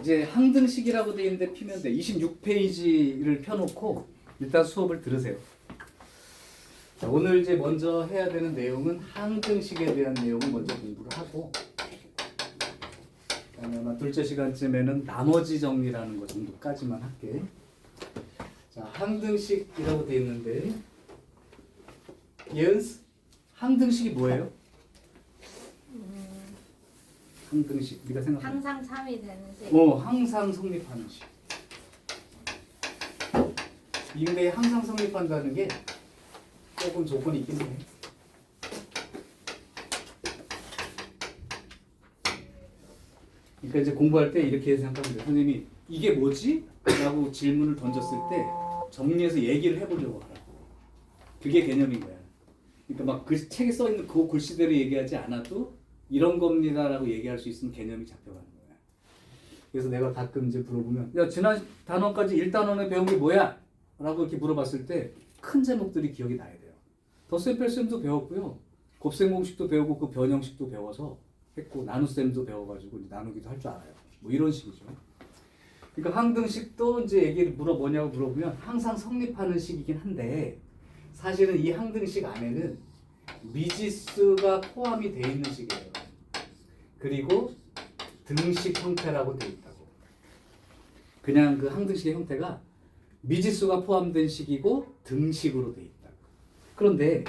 이제 항등식이라고 되어 있는데 피면 돼. 26페이지를 펴놓고 일단 수업을 들으세요. 자, 오늘 이제 먼저 해야 되는 내용은 항등식에 대한 내용을 먼저 공부를 하고, 그다음에 아마 둘째 시간쯤에는 나머지 정리라는 거 정도까지만 할게. 자, 항등식이라고 되어 있는데, 예은스, 항등식이 뭐예요? 항등식 우리가 생각하는 항상 3이 되는 식. 항상 성립하는 식. 근데 항상 성립한다는 게 조금 조건이 있긴 해. 그러니까 이제 공부할 때 이렇게 생각하면 돼요. 선생님이 이게 뭐지? 라고 질문을 던졌을 때 정리해서 얘기를 해보려고 하라고. 그게 개념인 거야. 그러니까 막 그 책에 써 있는 그 글씨대로 얘기하지 않아도 이런 겁니다라고 얘기할 수 있으면 개념이 잡혀가는 거야. 그래서 내가 가끔 이제 물어보면, 야, 지난 단원까지 1단원에 배운 게 뭐야? 라고 이렇게 물어봤을 때 큰 제목들이 기억이 나야 돼요. 덧셈 뺄셈도 배웠고요. 곱셈 공식도 배우고 그 변형식도 배워서 했고, 나눗셈도 배워가지고 이제 나누기도 할 줄 알아요. 뭐 이런 식이죠. 그러니까 항등식도 이제 얘기를 뭐냐고 물어보면 항상 성립하는 식이긴 한데, 사실은 이 항등식 안에는 미지수가 포함이 되어 있는 식이에요. 그리고 등식 형태라고 되어 있다고. 그냥 그 항등식의 형태가 미지수가 포함된 식이고 등식으로 되어 있다고. 그런데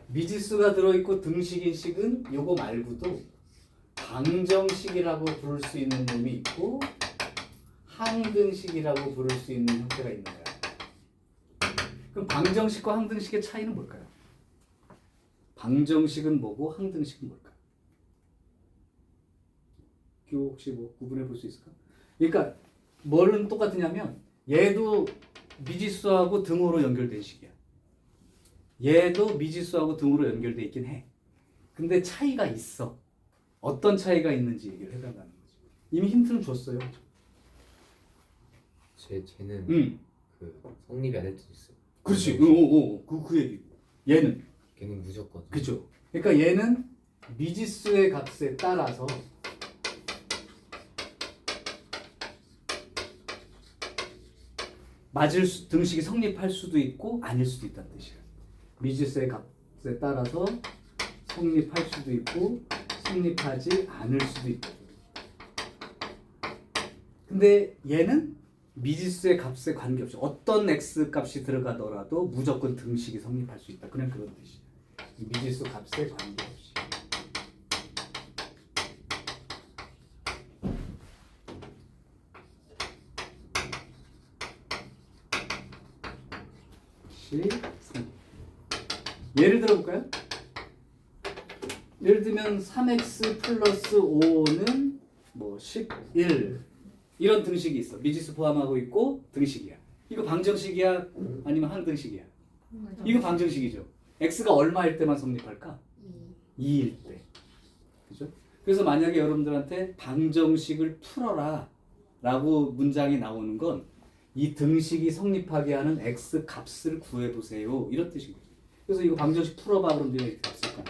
미지수가 들어있고 등식인 식은 요거 말고도 방정식이라고 부를 수 있는 놈이 있고 항등식이라고 부를 수 있는 형태가 있는 거야. 그럼 방정식과 항등식의 차이는 뭘까요? 방정식은 뭐고 항등식은 뭘까? 교우 혹시 뭐 구분해 볼 수 있을까? 그러니까 뭐는 똑같으냐면 얘도 미지수하고 등호로 연결된 식이야. 얘도 미지수하고 등호로 연결돼 있긴 해. 근데 차이가 있어. 어떤 차이가 있는지 얘기를 해달라는 거지. 이미 힌트는 줬어요. 쟤는 그 성립이 안 될 수도 있어요. 그렇지. 그 얘기. 얘는 걔는 무조건. 그죠. 그러니까 얘는 미지수의 값에 따라서 등식이 성립할 수도 있고 아닐 수도 있다는 뜻이야. 미지수의 값에 따라서 성립할 수도 있고 성립하지 않을 수도 있고. 근데 얘는 미지수의 값에 관계없이 어떤 x 값이 들어가더라도 무조건 등식이 성립할 수 있다. 그냥 그런 뜻이야. 미지수 값에 관계없이. 예를 들어볼까요? 예를 들면 3x 플러스 5는 뭐 11 이런 등식이 있어. 미지수 포함하고 있고 등식이야. 이거 방정식이야? 아니면 항등식이야? 이거 방정식이죠. x가 얼마일 때만 성립할까? 2일 때. 그죠? 그래서 만약에 여러분들한테 방정식을 풀어라 라고 문장이 나오는 건 이 등식이 성립하게 하는 x 값을 구해보세요. 이런 뜻인 거죠. 그래서 이거 방정식 풀어봐 그러면 내가 이렇게 값을 거야.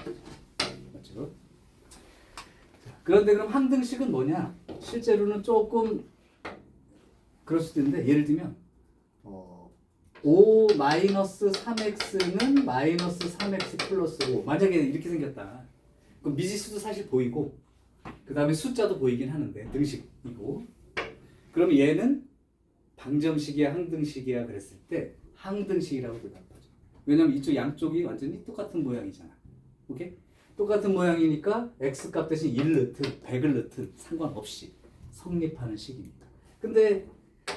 맞죠? 그런데 그럼 항등식은 뭐냐? 실제로는 조금 그럴 수도 있는데, 예를 들면 5-3x는 마이너스 3x 플러스 5. 만약에 이렇게 생겼다. 그럼 미지수도 사실 보이고 그 다음에 숫자도 보이긴 하는데 등식이고, 그럼 얘는 방정식이야 항등식이야 그랬을 때 항등식이라고 대답하죠. 왜냐면 이쪽 양쪽이 완전히 똑같은 모양이잖아. 오케이? 똑같은 모양이니까 x값 대신 1 넣든 100을 넣든 상관없이 성립하는 식이니까. 근데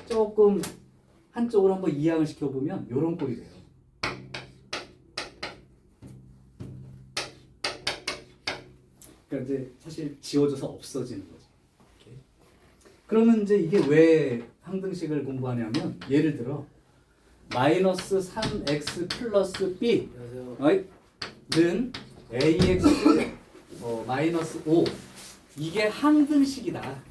조금 한쪽으로 한번 이항을 시켜보면 이런 꼴이 돼요. 그러니까 이제 사실 지워져서 없어지는 거죠. 오케이? 그러면 이제 이게 왜 항등식을 공부하냐면, 예를 들어 마이너스 3x 플러스 b는 ax 마이너스 5 이게 항등식이다.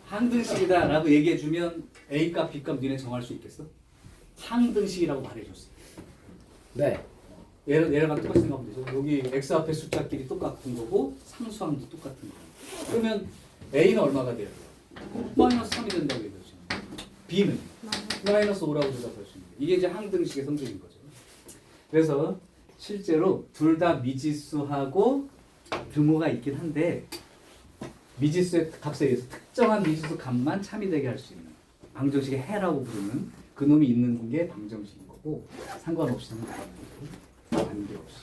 항등식이다 라고 얘기해주면 A값, B값 니네 정할 수 있겠어? 항등식이라고 말해줬어. 네. 얘랑 똑같이 생각하면 되죠. 여기 x 앞에 숫자끼리 똑같은 거고 상수항도 똑같은 거. 그러면 A는 얼마가 돼요? 마이너스 3이 된다고 얘기하죠. B는 마이너스 5라고 대답할 수 있는 거예요. 이게 이제 항등식의 성질인 거죠. 그래서 실제로 둘 다 미지수하고 등호가 있긴 한데 미지수의 값에 의해서 특정한 미지수 값만 참이 되게 할 수 있는 방정식의 해라고 부르는 그 놈이 있는 게 방정식인 거고 상관없이 관계없이.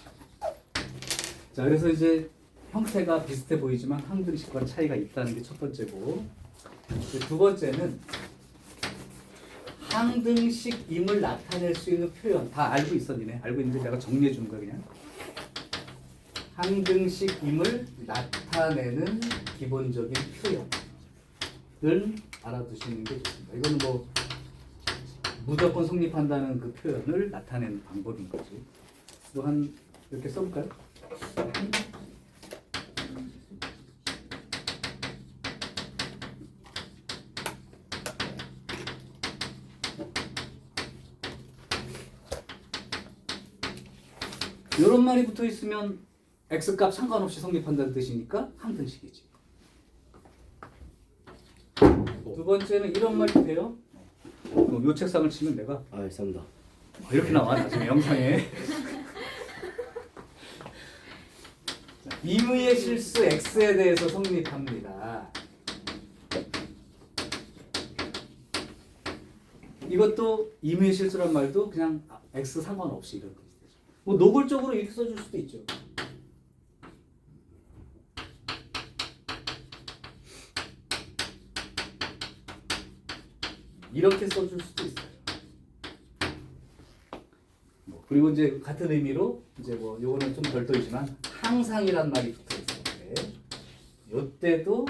자, 그래서 이제 형태가 비슷해 보이지만 항등식과 차이가 있다는 게 첫 번째고, 두 번째는 항등식임을 나타낼 수 있는 표현. 다 알고 있어, 니네. 알고 있는데 내가 정리해 주는 거야, 그냥. 항등식임을 나타내는 기본적인 표현을 알아두시는 게 좋습니다. 이거는 뭐 무조건 성립한다는 그 표현을 나타내는 방법인 거지. 또 한 이렇게 써볼까요? 이런 말이 붙어 있으면 x값 상관없이 성립한다는 뜻이니까 항등식이지. 두 번째는 이런 말이 돼요. 요 책상을 치면 내가 싼다. 이렇게 나와 나중에 영상에. 자, 임의의 실수 x에 대해서 성립합니다. 이것도 임의의 실수란 말도 그냥 x 상관없이 이런 뜻이죠. 뭐 노골적으로 이렇게 써줄 수도 있죠. 이렇게 써줄 수도 있어요. 뭐 그리고 이제 같은 의미로 이제 뭐 요거는 좀 별도이지만 항상이란 말이 붙어 있을 때, 요때도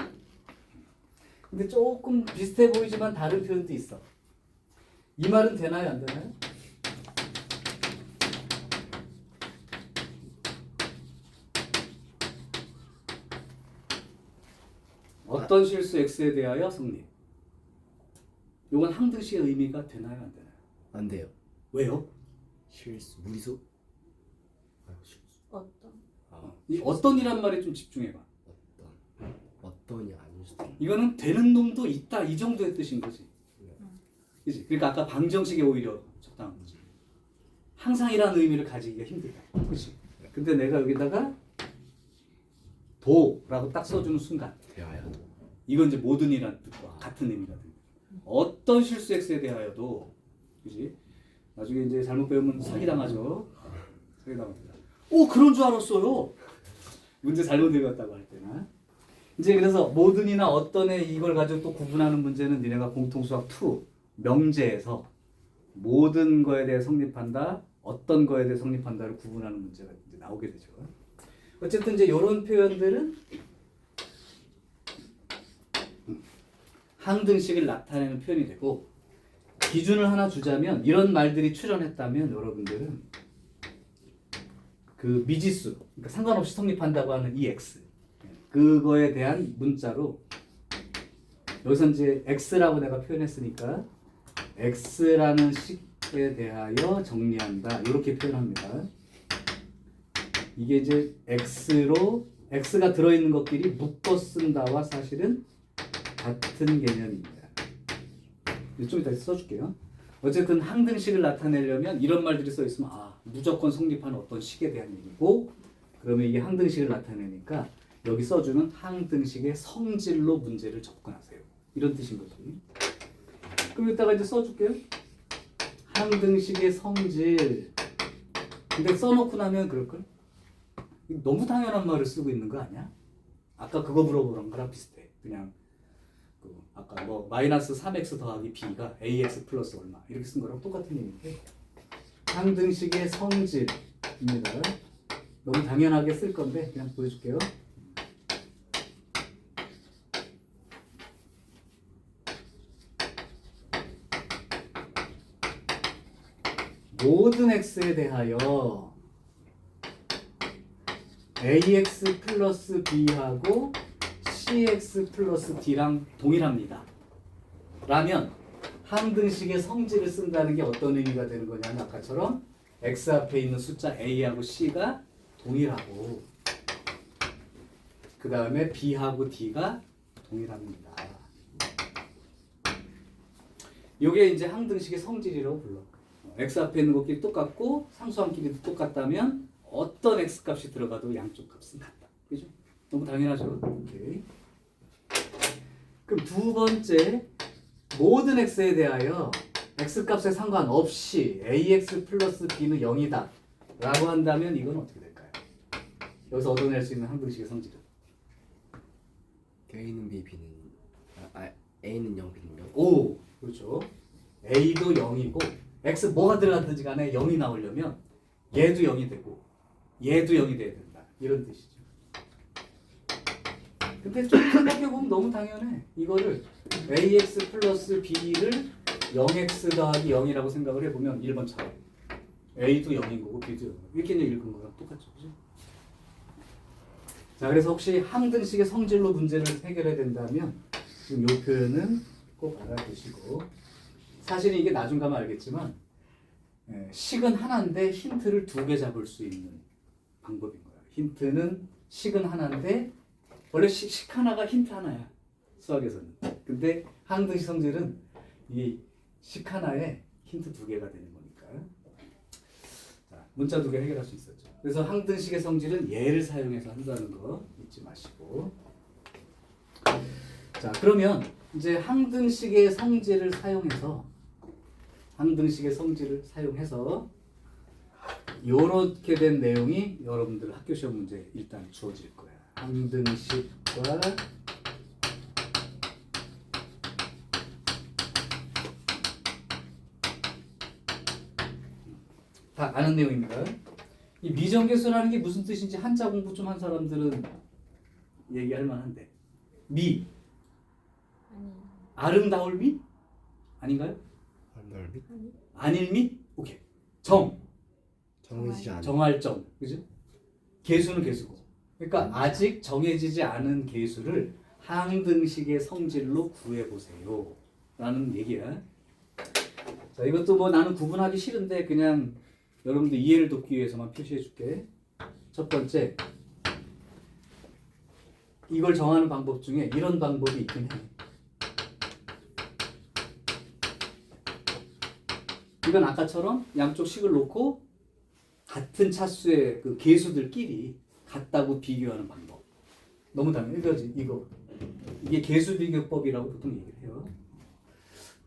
근데 조금 비슷해 보이지만 다른 표현도 있어. 이 말은 되나요, 안 되나요? 어떤 실수 x에 대하여 성립. 요건 항등식의 의미가 되나요, 안 되나요? 안 돼요. 왜요? 실수 무리수? 실수. 이 어떤이란 말에 좀 집중해봐. 어떤이 아닐 수도 있고. 이거는 되는 놈도 있다 이 정도의 뜻인 거지. 그지? 그러니까 아까 방정식에 오히려 적당한 거지. 항상이라는 의미를 가지기가 힘들다. 그렇지? 근데 내가 여기다가 도라고 딱 써주는 순간 대하여도. 이건 이제 모든이라는 뜻과 같은 의미가 됩니다. 어떤 실수 x에 대하여도, 그지? 나중에 이제 잘못 배우면 사기당하죠. 사기당합니다. 오, 그런 줄 알았어요. 문제 잘못 읽었다고 할 때나. 이제 그래서 모든이나 어떤의 이걸 가지고 또 구분하는 문제는 니네가 공통수학 2 명제에서 모든 거에 대해 성립한다, 어떤 거에 대해 성립한다를 구분하는 문제가 이제 나오게 되죠. 어쨌든 이제 이런 표현들은 항등식을 나타내는 표현이 되고, 기준을 하나 주자면 이런 말들이 출현했다면 여러분들은 그 미지수, 그러니까 상관없이 성립한다고 하는 이 x, 그거에 대한 문자로 여기서 이제 x라고 내가 표현했으니까 x라는 식에 대하여 정리한다 이렇게 표현합니다. 이게 이제 x가 들어있는 것끼리 묶어 쓴다와 사실은 같은 개념입니다. 좀 이따 써줄게요. 어쨌든 항등식을 나타내려면 이런 말들이 써 있으면 무조건 성립하는 어떤 식에 대한 얘기고, 그러면 이게 항등식을 나타내니까 여기 써주는 항등식의 성질로 문제를 접근하세요. 이런 뜻인 거지. 그럼 이따가 이제 써줄게요. 항등식의 성질. 근데 써놓고 나면 그럴걸? 너무 당연한 말을 쓰고 있는 거 아니야? 아까 그거 물어보는 거랑 비슷해. 그냥 아까 뭐 마이너스 3x 더하기 b가 ax 플러스 얼마 이렇게 쓴 거랑 똑같은 의미인데, 항등식의 성질입니다. 너무 당연하게 쓸 건데 그냥 보여줄게요. 모든 x에 대하여 ax 플러스 b하고 cx 플러스 d랑 동일합니다. 라면 항등식의 성질을 쓴다는 게 어떤 의미가 되는 거냐면 아까처럼 x 앞에 있는 숫자 a하고 c가 동일하고, 그 다음에 B하고 D가 동일합니다. 요게 이제 항등식의 성질이라고 불러. X 앞에 있는 것끼리 똑같고 상수함끼리도 똑같다면 어떤 X 값이 들어가도 양쪽 값은 같다. 그죠? 너무 당연하죠? 오케이. 그럼 두 번째, 모든 X에 대하여 X 값에 상관없이 AX 플러스 B는 0이다 라고 한다면 이건 어떻게 될까요? 여기서 얻어낼 수 있는 항등식의 성질은 A는 B, B는 A는 0, B는 0. 오, 그렇죠. A도 0이고 X 뭐가 들어갔든지 간에 0이 나오려면 얘도 0이 되고 얘도 0이 돼야 된다. 이런 뜻이죠. 근데 좀 생각해보면 너무 당연해. 이거를 AX 플러스 B를 0X 더하기 0이라고 생각을 해보면 1번처럼 A도 0인 거고 B도 0인 거고 이렇게 읽은 거랑 똑같죠. 그죠? 자, 그래서 혹시 항등식의 성질로 문제를 해결해야 된다면 지금 이 표현은 꼭 알아두시고, 사실은 이게 나중 가면 알겠지만 식은 하나인데 힌트를 두 개 잡을 수 있는 방법인 거야. 힌트는 식은 하나인데 원래 식 하나가 힌트 하나야, 수학에서는. 근데 항등식 성질은 이 식 하나에 힌트 두 개가 되는 거니까. 자, 문자 두 개 해결할 수 있었죠. 그래서 항등식의 성질은 얘를 사용해서 한다는 거 잊지 마시고. 자, 그러면 이제 항등식의 성질을 사용해서 요렇게 된 내용이 여러분들 학교 시험 문제에 일단 주어질 거야. 항등식과 다 아는 내용입니다. 이 미정계수라는 게 무슨 뜻인지 한자 공부 좀 한 사람들은 얘기할 만한데, 미 아니. 아름다울 미? 아닌가요? 넓이? 아닐 미? 오케이. 정 정해지지 않은. 정할 점, 그죠? 계수는 계수고. 그러니까 아직 정해지지 않은 계수를 항등식의 성질로 구해보세요 라는 얘기야. 자, 이것도 뭐 나는 구분하기 싫은데 그냥 여러분들 이해를 돕기 위해서만 표시해 줄게. 첫 번째, 이걸 정하는 방법 중에 이런 방법이 있긴 해. 이건 아까처럼 양쪽 식을 놓고 같은 차수의 그 계수들끼리 같다고 비교하는 방법. 너무 당연해. 이거지, 이거. 이게 계수 비교법이라고 보통 얘기를 해요.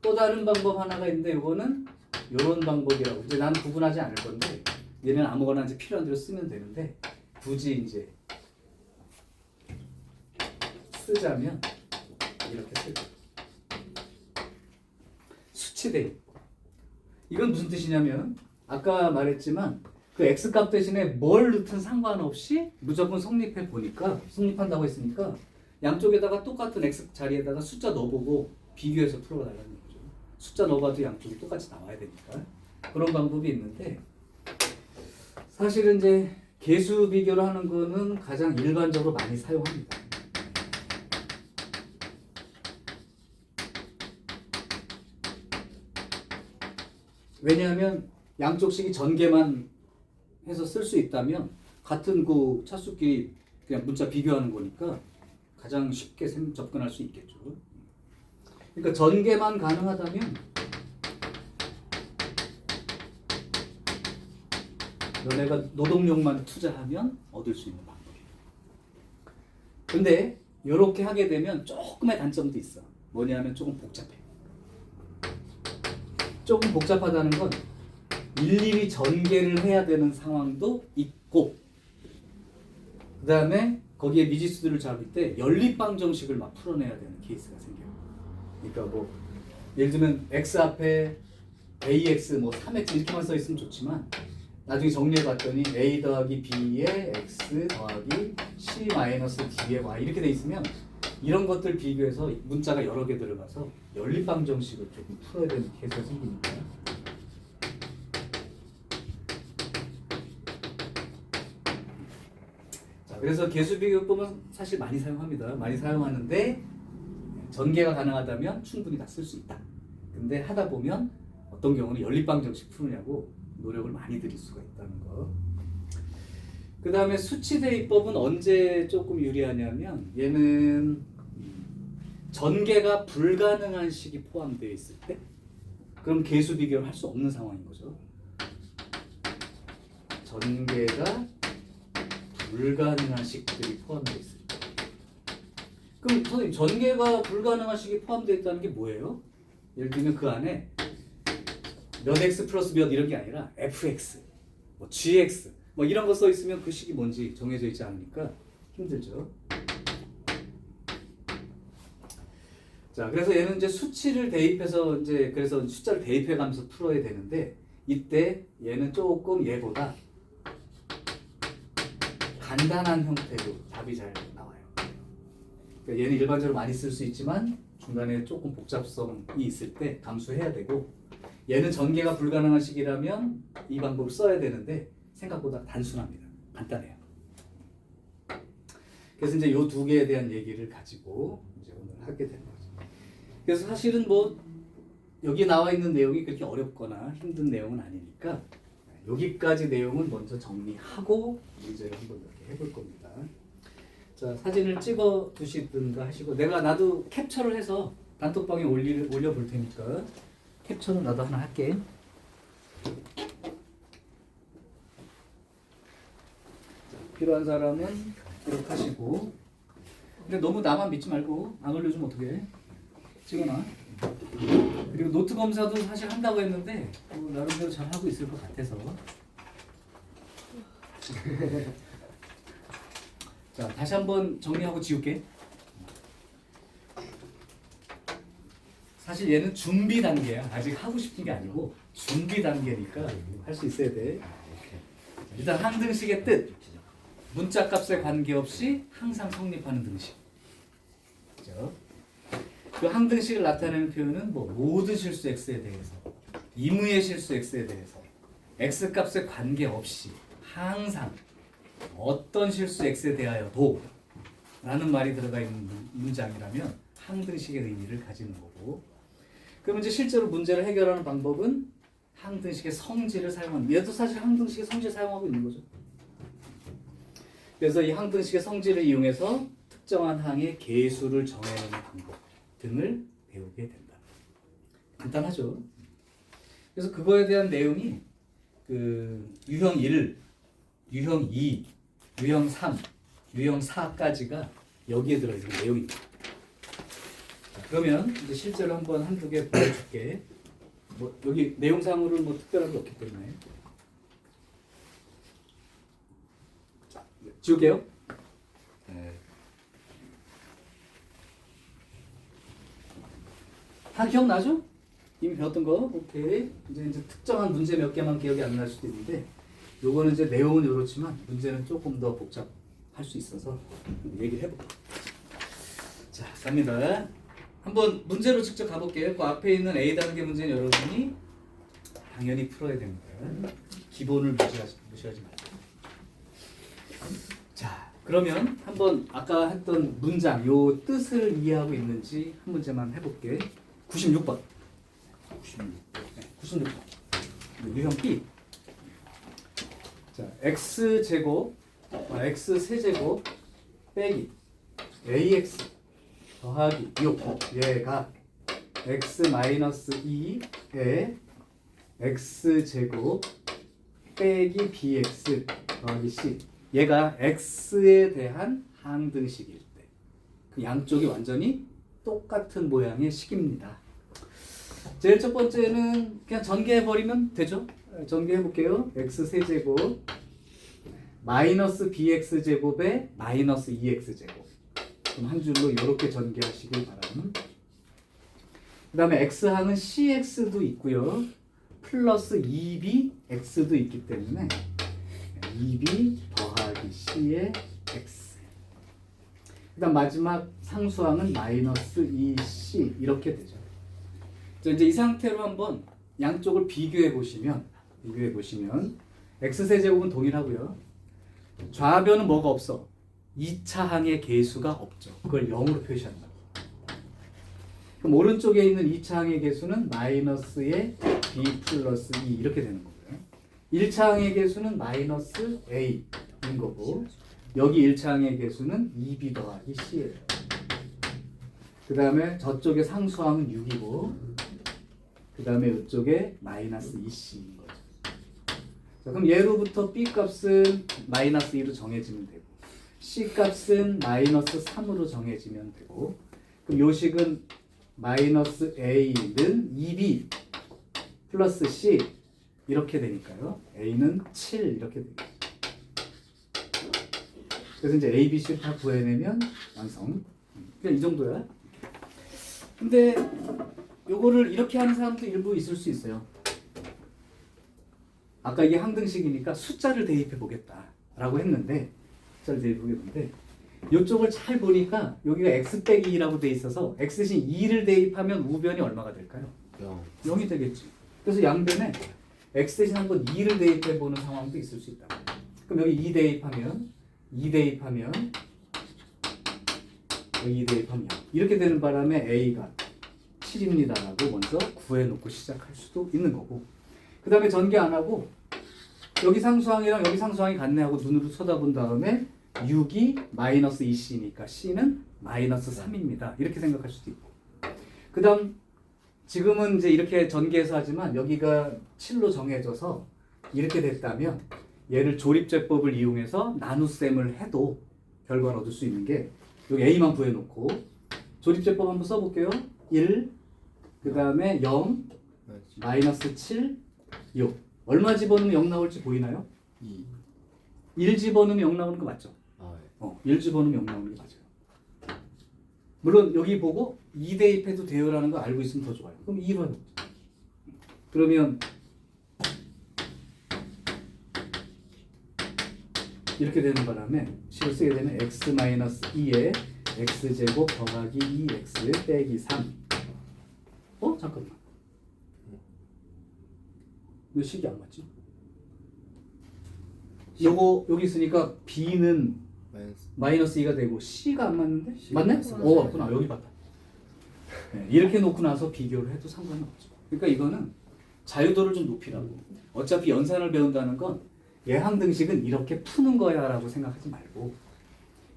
또 다른 방법 하나가 있는데 이거는 이런 방법이라고. 이제 나는 구분하지 않을 건데 얘는 아무거나 이제 필요한 대로 쓰면 되는데, 굳이 이제 쓰자면 이렇게 쓸 거예요. 수치대입. 이건 무슨 뜻이냐면 아까 말했지만 그 x값 대신에 뭘 넣든 상관없이 무조건 성립해 보니까, 성립한다고 했으니까 양쪽에다가 똑같은 x 자리에다가 숫자 넣어보고 비교해서 풀어달라는 거죠. 숫자 넣어봐도 양쪽이 똑같이 나와야 되니까. 그런 방법이 있는데, 사실은 이제 계수 비교를 하는 거는 가장 일반적으로 많이 사용합니다. 왜냐하면 양쪽 식이 전개만 해서 쓸 수 있다면 같은 그 차수끼리 그냥 문자 비교하는 거니까 가장 쉽게 접근할 수 있겠죠. 그러니까 전개만 가능하다면 너네가 노동력만 투자하면 얻을 수 있는 방법이에요. 근데 이렇게 하게 되면 조금의 단점도 있어. 뭐냐면 조금 복잡해. 조금 복잡하다는 건 일일이 전개를 해야 되는 상황도 있고, 그 다음에 거기에 미지수들을 잡을 때 연립방정식을 막 풀어내야 되는 케이스가 생겨요. 그러니까 뭐 예를 들면 x 앞에 ax 뭐 3x 이렇게만 써 있으면 좋지만 나중에 정리해 봤더니 a 더하기 b에 x 더하기 c 마이너스 d에 y 이렇게 돼 있으면 이런 것들 비교해서 문자가 여러 개 들어가서 연립방정식을 조금 풀어야 되는 케이스가 생기니까. 자, 그래서 계수비교법은 사실 많이 사용합니다. 많이 사용하는데 전개가 가능하다면 충분히 다 쓸 수 있다. 근데 하다 보면 어떤 경우는 연립방정식 푸느냐고 노력을 많이 들일 수가 있다는 거. 그 다음에 수치 대입법은 언제 조금 유리하냐면 얘는 전개가 불가능한 식이 포함되어 있을 때 그럼 계수 비교를 할 수 없는 상황인 거죠. 전개가 불가능한 식들이 포함되어 있을 때. 그럼 선생님 전개가 불가능한 식이 포함되어 있다는 게 뭐예요? 예를 들면 그 안에 몇 x 플러스 몇 이런 게 아니라 fx, 뭐 gx 뭐 이런 거 써 있으면 그 식이 뭔지 정해져 있지 않으니까 힘들죠. 자, 그래서 얘는 이제 수치를 대입해서 이제 그래서 숫자를 대입해 가면서 풀어야 되는데 이때 얘는 조금 얘보다 간단한 형태로 답이 잘 나와요. 그러니까 얘는 일반적으로 많이 쓸 수 있지만 중간에 조금 복잡성이 있을 때 감수해야 되고 얘는 전개가 불가능한 식이라면 이 방법을 써야 되는데 생각보다 단순합니다. 간단해요. 그래서 이제 이 두 개에 대한 얘기를 가지고 이제 오늘 하게 되는 거죠. 그래서 사실은 뭐 여기 나와 있는 내용이 그렇게 어렵거나 힘든 내용은 아니니까 여기까지 내용은 먼저 정리하고 문제를 한번 이렇게 해볼 겁니다. 자, 사진을 찍어 두시든가 하시고 나도 캡처를 해서 단톡방에 올려볼 테니까 캡처는 나도 하나 할게. 자, 필요한 사람은 기록하시고 근데 너무 나만 믿지 말고 안 올려주면 어떡해? 찍어놔. 그리고 노트 검사도 사실 한다고 했는데 나름대로 잘 하고 있을 것 같아서 자, 다시 한번 정리하고 지울게. 사실 얘는 준비 단계야. 아직 하고 싶은 게 아니고 준비 단계니까 할 수 있어야 돼. 일단 항등식의 뜻. 문자 값에 관계없이 항상 성립하는 등식. 그죠? 그 항등식을 나타내는 표현은 뭐 모든 실수 x에 대해서, 임의의 실수 x에 대해서, x 값에 관계없이 항상 어떤 실수 x에 대하여도 라는 말이 들어가 있는 문장이라면 항등식의 의미를 가지는 거고 그럼 이제 실제로 문제를 해결하는 방법은 항등식의 성질을 사용하는 얘도 사실 항등식의 성질을 사용하고 있는 거죠. 그래서 이 항등식의 성질을 이용해서 특정한 항의 계수를 정해내는 방법 등을 배우게 된다. 간단하죠. 그래서 그거에 대한 내용이 그 유형 1, 유형 2, 유형 3, 유형 4까지가 여기에 들어있는 내용입니다. 자, 그러면 이제 실제로 한두 개 보여줄게. 뭐 여기 내용상으로는 뭐 특별한 게 없기 때문에. 자, 지울게요. 다 기억나죠? 이미 배웠던 거. 오케이. 이제 특정한 문제 몇 개만 기억이 안 날 수도 있는데 요거는 이제 내용은 이렇지만 문제는 조금 더 복잡할 수 있어서 얘기를 해볼게요. 자, 갑니다. 한번 문제로 직접 가볼게요. 그 앞에 있는 A 단계 문제는 여러분이 당연히 풀어야 됩니다. 기본을 무시하지 말고. 자, 그러면 한번 아까 했던 문장 요 뜻을 이해하고 있는지 한 문제만 해볼게. 96번. 96번. 유형 B. 자, x 제곱, x 세제곱 빼기 ax 더하기 6 얘가 x 마이너스 2에 x 제곱 빼기 bx 더하기 c 얘가 x에 대한 항등식일 때 그 양쪽이 완전히 똑같은 모양의 식입니다. 제일 첫 번째는 그냥 전개해버리면 되죠. 전개해 볼게요. x 세제곱 마이너스 bx 제곱에 마이너스 2x 제곱. 그럼 한 줄로 이렇게 전개하시길 바랍니다. 그 다음에 x항은 cx도 있고요. 플러스 2bx도 있기 때문에 2b 더하기 c의 x. 그 다음 마지막 상수항은 마이너스 2c 이렇게 되죠. 자, 이제 이 상태로 한번 양쪽을 비교해 보시면 x세제곱은 동일하고요. 좌변은 뭐가 없어? 2차 항의 계수가 없죠. 그걸 0으로 표시한다. 그럼 오른쪽에 있는 2차 항의 계수는 마이너스의 b 플러스 2 이렇게 되는 거고요. 1차 항의 계수는 마이너스 a 인 거고 여기 1차항의 개수는 2b 더하기 c예요. 그 다음에 저쪽에 상수항은 6이고 그 다음에 이쪽에 마이너스 2c인 거죠. 자, 그럼 예로부터 b 값은 마이너스 2로 정해지면 되고 c 값은 마이너스 3으로 정해지면 되고 그럼 요식은 마이너스 a는 2b 플러스 c 이렇게 되니까요. a는 7 이렇게 되겠죠. 그래서 이제 a, b, c 다 구해내면 완성. 그냥 이 정도야. 근데 요거를 이렇게 하는 사람도 일부 있을 수 있어요. 아까 이게 항등식이니까 숫자를 대입해 보겠다라고 했는데 숫자를 대입해 보겠는데 이쪽을 잘 보니까 여기가 x 빼기 2라고 돼 있어서 x 대신 2를 대입하면 우변이 얼마가 될까요? 0이 되겠지. 그래서 양변에 x 대신 한번 2를 대입해 보는 상황도 있을 수 있다. 그럼 여기 2 대입하면 여기 2 대입하면 이렇게 되는 바람에 a가 7입니다라고 먼저 구해놓고 시작할 수도 있는 거고 그 다음에 전개 안 하고 여기 상수항이랑 여기 상수항이 같네 하고 눈으로 쳐다본 다음에 6이 마이너스 2c니까 c는 마이너스 3입니다. 이렇게 생각할 수도 있고 그 다음 지금은 이제 이렇게 전개해서 하지만 여기가 7로 정해져서 이렇게 됐다면 얘를 조립제법을 이용해서 나눗셈을 해도 결과를 얻을 수 있는 게 여기 a만 구해놓고 조립제법 한번 써볼게요. 1, 그 다음에 0, 마이너스 7, 6 얼마 집어넣으면 0 나올지 보이나요? 2. 1 집어넣으면 0 나오는 거 맞죠? 아, 네. 1 집어넣으면 0 나오는 게 맞아요. 물론 여기 보고 2 대입해도 돼요라는 거 알고 있으면 더 좋아요. 그럼 2로 해보죠. 그러면 이렇게 되는 바람에 식을 쓰게 되면 x-2에 x제곱 더하기 2x 빼기 3 잠깐만 왜 식이 안 맞지? 요거 여기 있으니까 b는 마이너스 2가 되고 c가 안 맞는데? 맞네? 맞구나. 여기 봤다. 네, 이렇게 놓고 나서 비교를 해도 상관은 없죠. 그러니까 이거는 자유도를 좀 높이라고. 어차피 연산을 배운다는 건 예항등식은 이렇게 푸는 거야 라고 생각하지 말고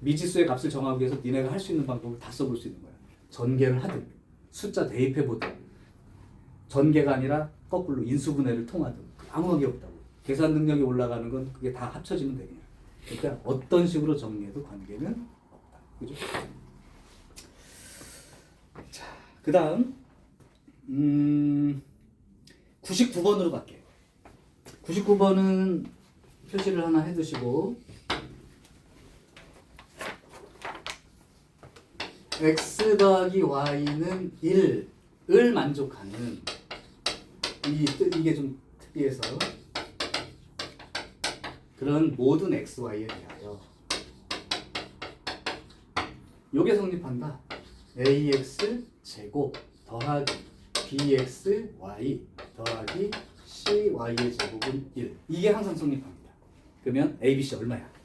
미지수의 값을 정하기 위해서 니네가 할 수 있는 방법을 다 써볼 수 있는 거야. 전개를 하든 숫자 대입해보든 전개가 아니라 거꾸로 인수분해를 통하든 아무 관계 없다고. 계산 능력이 올라가는 건 그게 다 합쳐지면 되냐. 그러니까 어떤 식으로 정리해도 관계는 없다. 그죠? 자, 그 다음 99번으로 갈게요. 99번은 표시를 하나 해두시고 x 더하기 y는 1을 만족하는 이게 좀 특이해서 그런 모든 xy에 대하여 요게 성립한다. ax 제곱 더하기 bxy 더하기 cy의 제곱은 1 이게 항상 성립합니다. 그러면 abc 얼마야?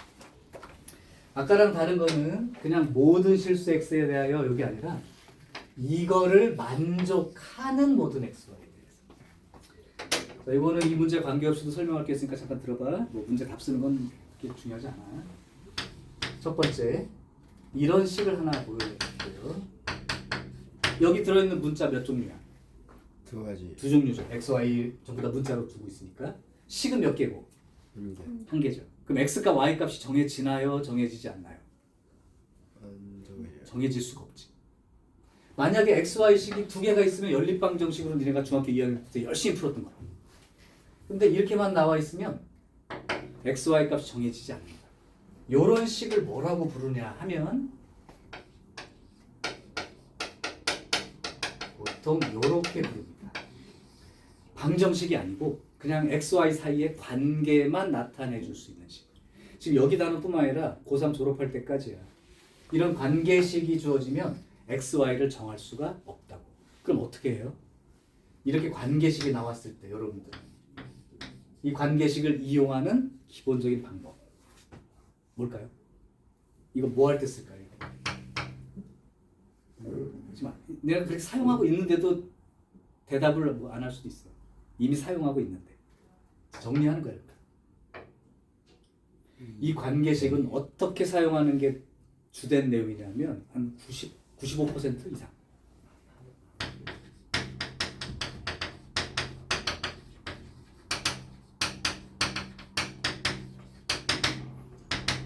아까랑 다른 거는 그냥 모든 실수 x에 대하여 여기 아니라 이거를 만족하는 모든 xy에 대해서. 자, 이거는 이 문제 관계없이도 설명할 게 있으니까 잠깐 들어봐. 뭐 문제 답 쓰는 건 그렇게 중요하지 않아. 첫 번째 이런 식을 하나 보여드릴게요. 여기 들어있는 문자 몇 종류야? 2가지. 두 종류죠. x, y 전부 다 문자로 두고 있으니까 식은 몇 개고? 한 개죠. 그럼 x가 y 값이 정해지나요? 정해지지 않나요? 정해질 수가 없지. 만약에 x, y 식이 두 개가 있으면 연립방정식으로 니네가 중학교 2학년 때 열심히 풀었던 거야. 근데 이렇게만 나와 있으면 x, y 값이 정해지지 않는다. 요런 식을 뭐라고 부르냐 하면 보통 요렇게 부릅니다. 방정식이 아니고 그냥 x, y 사이의 관계만 나타내 줄 수 있는 식. 지금 여기 단어뿐만 아니라 고3 졸업할 때까지야. 이런 관계식이 주어지면 x, y를 정할 수가 없다고. 그럼 어떻게 해요? 이렇게 관계식이 나왔을 때 여러분들은 이 관계식을 이용하는 기본적인 방법 뭘까요? 이거 뭐 할 때 쓸까요? 하지만 내가 그렇게 사용하고 있는데도 대답을 안 할 수도 있어. 이미 사용하고 있는데 정리하는 거야. 이 관계식은 어떻게 사용하는 게 주된 내용이냐면 한 95% 이상.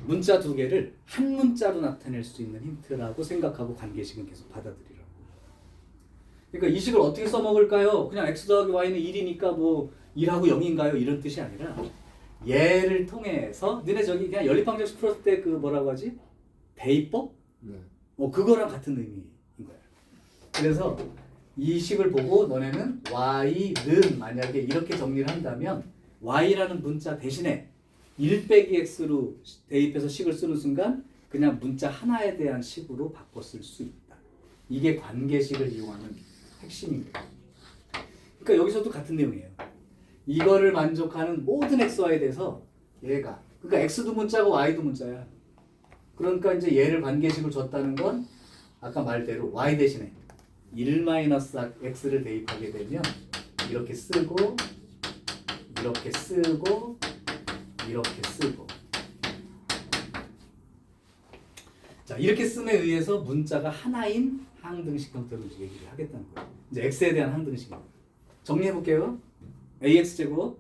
문자 두 개를 한 문자로 나타낼 수 있는 힌트라고 생각하고 관계식은 계속 받아들이라고. 그러니까 이 식을 어떻게 써먹을까요? 그냥 x 더하기 y는 1이니까 뭐 1하고 0인가요? 이런 뜻이 아니라 얘를 통해서 너네 저기 그냥 연립방정식 풀었을 때 그 뭐라고 하지? 대입법? 네. 그거랑 같은 의미인 거야. 그래서 이 식을 보고 너네는 y는 만약에 이렇게 정리를 한다면 y라는 문자 대신에 1 빼기 x로 대입해서 식을 쓰는 순간 그냥 문자 하나에 대한 식으로 바꿔 쓸 수 있다. 이게 관계식을 이용하는 핵심인 거예요. 그러니까 여기서도 같은 내용이에요. 이거를 만족하는 모든 xy에 대해서 얘가 그러니까 x도 문자고 y도 문자야. 그러니까 이제 얘를 관계식을 줬다는 건 아까 말대로 y 대신에 1-x를 대입하게 되면 이렇게 쓰고 이렇게 쓰고 이렇게 쓰고 자 이렇게 씀에 의해서 문자가 하나인 항등식 형태로 얘기를 하겠다는 거예요. 이제 x에 대한 항등식입니다. 정리해 볼게요. ax제곱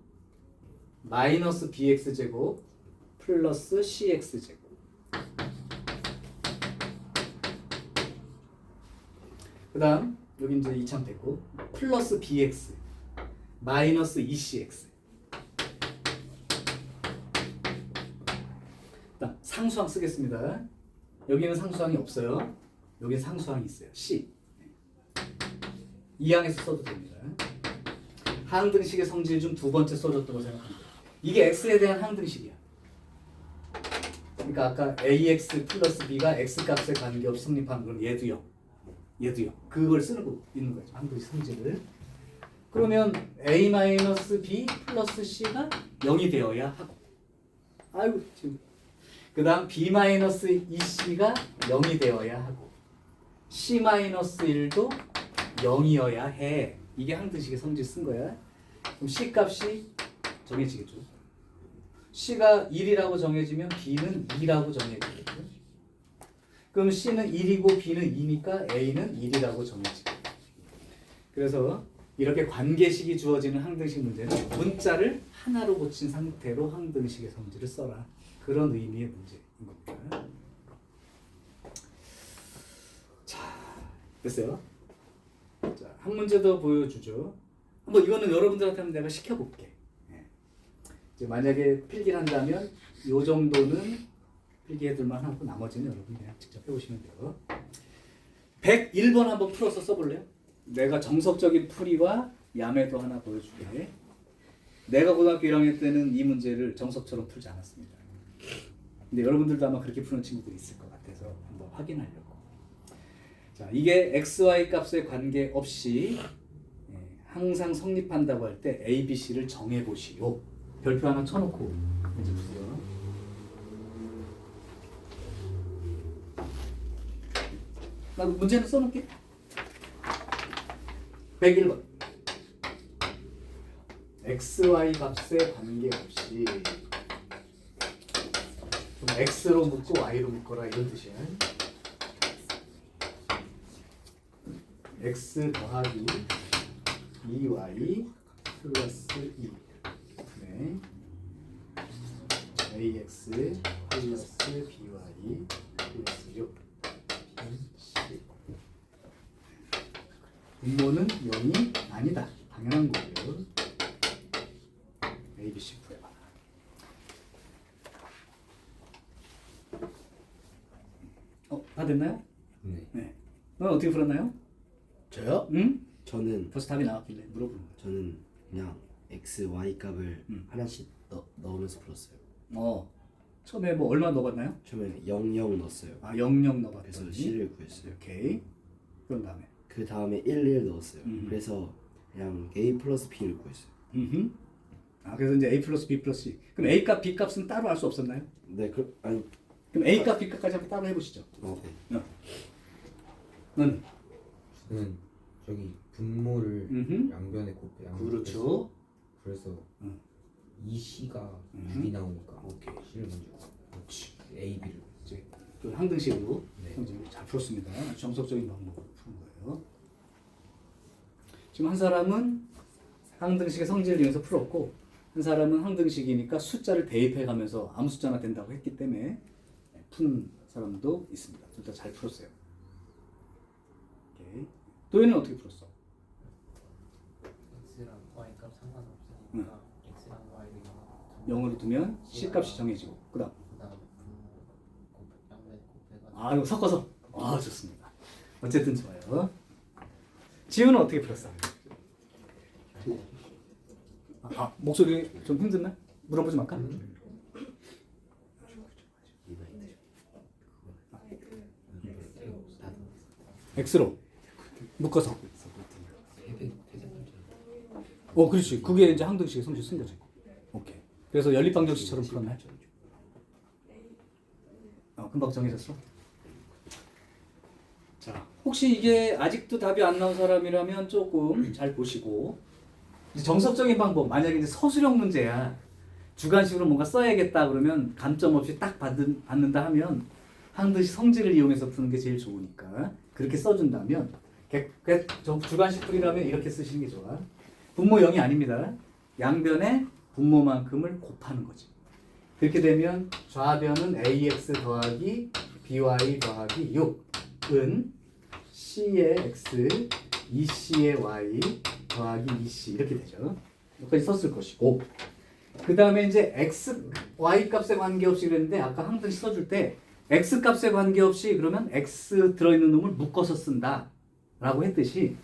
마이너스 bx제곱 플러스 cx제곱 그 다음 여기 이제 이참 됐고 플러스 bx 마이너스 2cx 상수항 쓰겠습니다. 여기는 상수항이 없어요. 여기는 상수항이 있어요. C. 이 항에서 써도 됩니다. 항등식의 성질 중 두 번째 써줬다고 생각합니다. 이게 x에 대한 항등식이야. 그러니까 아까 ax 플러스 b가 x 값에 관계없이 성립하는 건 얘도요. 얘도요. 그걸 쓰는 거 있는 거죠. 항등식 성질을. 그러면 a-b 플러스 c가 0이 되어야 하고. 아이고 지금. 그 다음 b-2c가 0이 되어야 하고 c-1도 0이어야 해. 이게 항등식의 성질 쓴 거야. 그럼 c 값이 정해지겠죠. c가 1이라고 정해지면 b는 2라고 정해지겠죠. 그럼 c는 1이고 b는 2니까 a는 1이라고 정해지고. 그래서 이렇게 관계식이 주어지는 항등식 문제는 문자를 하나로 고친 상태로 항등식의 성질을 써라. 그런 의미의 문제인 겁니다. 자, 됐어요? 자, 한 문제 더 보여주죠. 뭐 이거는 여러분들한테 한번 내가 시켜볼게. 이제 만약에 필기를 한다면 요 정도는 필기해둘만 하고 나머지는 여러분 그냥 직접 해보시면 돼요. 101번 한번 풀어서 써볼래요? 내가 정석적인 풀이와 야매도 하나 보여줄게. 내가 고등학교 1학년 때는 이 문제를 정석처럼 풀지 않았습니다. 근데 여러분들도 아마 그렇게 푸는 친구들이 있을 것 같아서 한번 확인하려고. 자, 이게 xy 값에 관계없이 항상 성립한다고 할 때 a, b, c를 정해보시오. 별표 하나 쳐놓고 이제 보세요. 나 문제는 써놓을게. 101번 xy 값에 관계없이 좀 x로 묶고 y로 묶어라 이런 뜻이야. x 더하기 2y 플러스 2 네. ax 플러스 by 플러스 6 분모는 0이 아니다. 당연한 거고요. a, b, c 구해봐. 다 됐나요? 네. 네. 넌 어떻게 풀었나요? 저요? 응? 저는 벌써 답이 나왔길래 물어보는 거야. 저는 그냥 x, y 값을 하나씩 넣으면서 풀었어요. 처음에 뭐 얼마 넣어봤나요? 처음에 0, 0 넣었어요. 00 그래서 넣어봤더니 c를 구했어요. 오케이. 그런 다음에 그 다음에 1, 1 넣었어요. 음. 그래서 그냥 a 플러스 b를 구했어요. 그래서 이제 a 플러스 b 플러스 c. 그럼 a 값, b 값은 따로 알 수 없었나요? 네, 아니, 그럼 a 값, b 값까지 한번 따로 해보시죠. 네. 넌? 저는 저기 분모를 음흠. 양변에 곱해. 그렇죠. 그래서 이 C가 6이 나오니까 오케이. C를 먼저 그렇지. A, B를 이제 그 항등식으로 네. 잘 풀었습니다. 정석적인 방법으로 푸는 거예요. 지금 한 사람은 항등식의 성질을 이용해서 풀었고 한 사람은 항등식이니까 숫자를 대입해가면서 아무 숫자나 된다고 했기 때문에 푸는 사람도 있습니다. 둘 다 잘 풀었어요. 오케이. 도현이는 어떻게 풀었어? x랑 y 값 상관없으니까 x랑 y를 0으로 두면 C 값이 정해지고 그 다음 그다음에 분모 양변 곱해가지고 이거 섞어서 좋습니다. 어쨌든 좋아요. 지우는 어떻게 풀었어? 목소리 좀 힘드나? 물어보지 말까? X로 묶어서. 그렇지. 그게 이제 항등식의 성질 쓴 거지. 오케이. 그래서 연립방정식처럼 풀었나요? 금방 정해졌어? 자, 혹시 이게 아직도 답이 안 나온 사람이라면 조금 잘 보시고 이제 정석적인 방법, 만약에 이제 서술형 문제야 주관식으로 뭔가 써야겠다 그러면 감점 없이 딱 받는다 하면 항등식 성질을 이용해서 푸는 게 제일 좋으니까 그렇게 써준다면 주관식 풀이라면 이렇게 쓰시는 게 좋아. 분모 0이 아닙니다. 양변에 분모만큼을 곱하는 거지. 그렇게 되면 좌변은 ax 더하기 by 더하기 6은 c의 x, 2c의 y 더하기 2c 이렇게 되죠. 여기까지 썼을 것이고 그 다음에 이제 x, y 값에 관계없이 그랬는데 아까 항등식 써줄 때 x 값에 관계없이 그러면 x 들어있는 놈을 묶어서 쓴다 라고 했듯이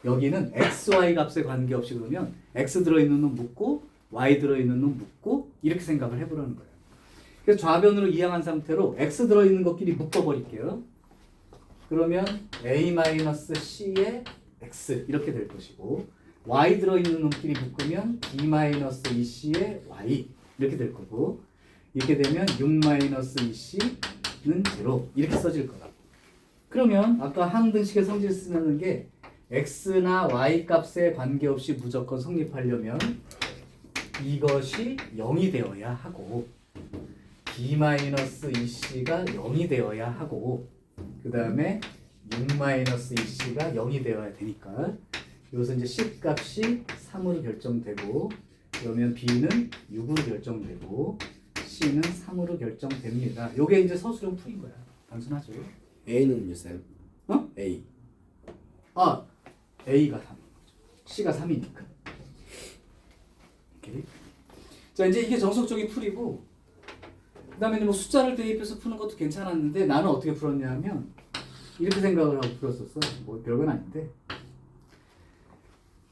여기는 x, y 값에 관계없이 그러면 x 들어있는 놈 묶고 y 들어있는 놈 묶고 이렇게 생각을 해보라는 거예요. 그래서 좌변으로 이항한 상태로 x 들어있는 것끼리 묶어버릴게요. 그러면 a-c의 x 이렇게 될 것이고 y 들어있는 놈끼리 묶으면 b-2c의 y 이렇게 될 거고 이렇게 되면 6-2c는 0 이렇게 써질 거다. 그러면 아까 항등식의 성질 쓰는 게 x나 y 값에 관계없이 무조건 성립하려면 이것이 0이 되어야 하고 b-2c가 0이 되어야 하고 그 다음에 6-2c가 0이 되어야 되니까 여기서 이제 c 값이 3으로 결정되고 그러면 b는 6으로 결정되고 c는 3으로 결정됩니다. 요게 이제 서술형 풀인 거야. 단순하죠. A는요 쌤? 어? A. a가 3인 거죠. c가 3이니까. 오케이. 자 이제 이게 정석적인 풀이고 그 다음에 뭐 숫자를 대입해서 푸는 것도 괜찮았는데 나는 어떻게 풀었냐면 이렇게 생각을 하고 풀었었어. 뭐 별건 아닌데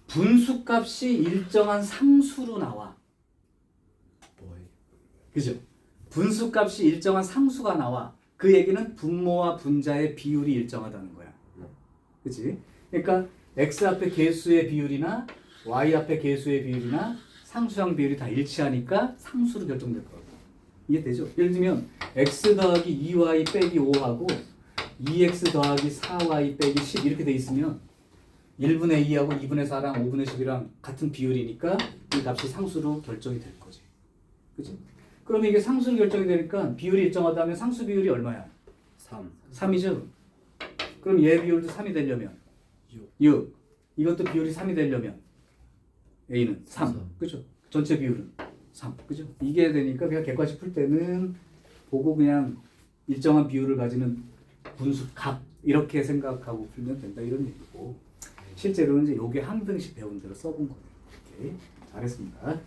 분수값이 일정한 상수로 나와. 뭐예요? 그죠? 분수값이 일정한 상수가 나와. 그 얘기는 분모와 분자의 비율이 일정하다는 거야. 그치? 그러니까 x 앞에 개수의 비율이나 y 앞에 개수의 비율이나 상수항 비율이 다 일치하니까 상수로 결정될 거고. 이해되죠? 예를 들면 x 더하기 2y 빼기 5하고 2x 더하기 4y 빼기 10 이렇게 돼 있으면 1분의 2하고 2분의 4랑 5분의 10이랑 같은 비율이니까 이 값이 상수로 결정이 될 거지. 그치? 그럼 이게 상수로 결정이 되니까 비율이 일정하다면 상수 비율이 얼마야? 3. 3이죠? 그럼 얘 비율도 3이 되려면 6. 이것도 비율이 3이 되려면 A는 3. 그죠? 전체 비율은 3. 그죠? 이게 되니까 그냥 객관식 풀 때는 보고 그냥 일정한 비율을 가지는 분수 값 이렇게 생각하고 풀면 된다 이런 얘기고 실제로는 이제 요게 항등식 배운 대로 써본 거예요. 오케이. 잘했습니다.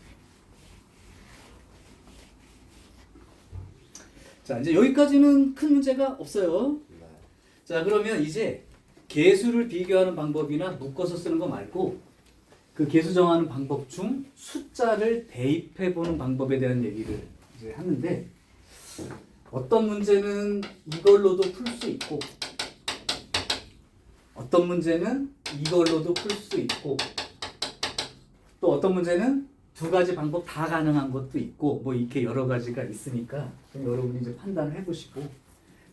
자 이제 여기까지는 큰 문제가 없어요. 자 그러면 이제 개수를 비교하는 방법이나 묶어서 쓰는 거 말고 그 개수 정하는 방법 중 숫자를 대입해 보는 방법에 대한 얘기를 이제 하는데 어떤 문제는 이걸로도 풀 수 있고 어떤 문제는 이걸로도 풀 수 있고 또 어떤 문제는 두 가지 방법 다 가능한 것도 있고 뭐 이렇게 여러 가지가 있으니까 여러분이 이제 판단을 해보시고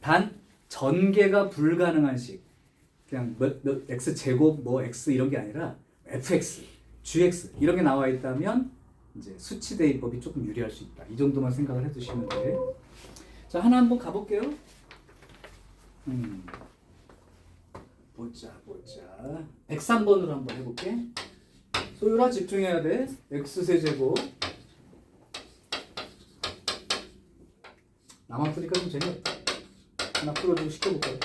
단 전개가 불가능한 식 그냥 x 제곱 뭐 x 이런 게 아니라 fx, gx 이런 게 나와 있다면 이제 수치 대입법이 조금 유리할 수 있다. 이 정도만 생각을 해두시면 돼. 자, 하나 한번 가볼게요. 보자. 103번으로 한번 해볼게. 소율아 집중해야 돼. x세제곱. 나만 푸니까 좀 재미없다. 하나 풀어주고 시켜볼까요?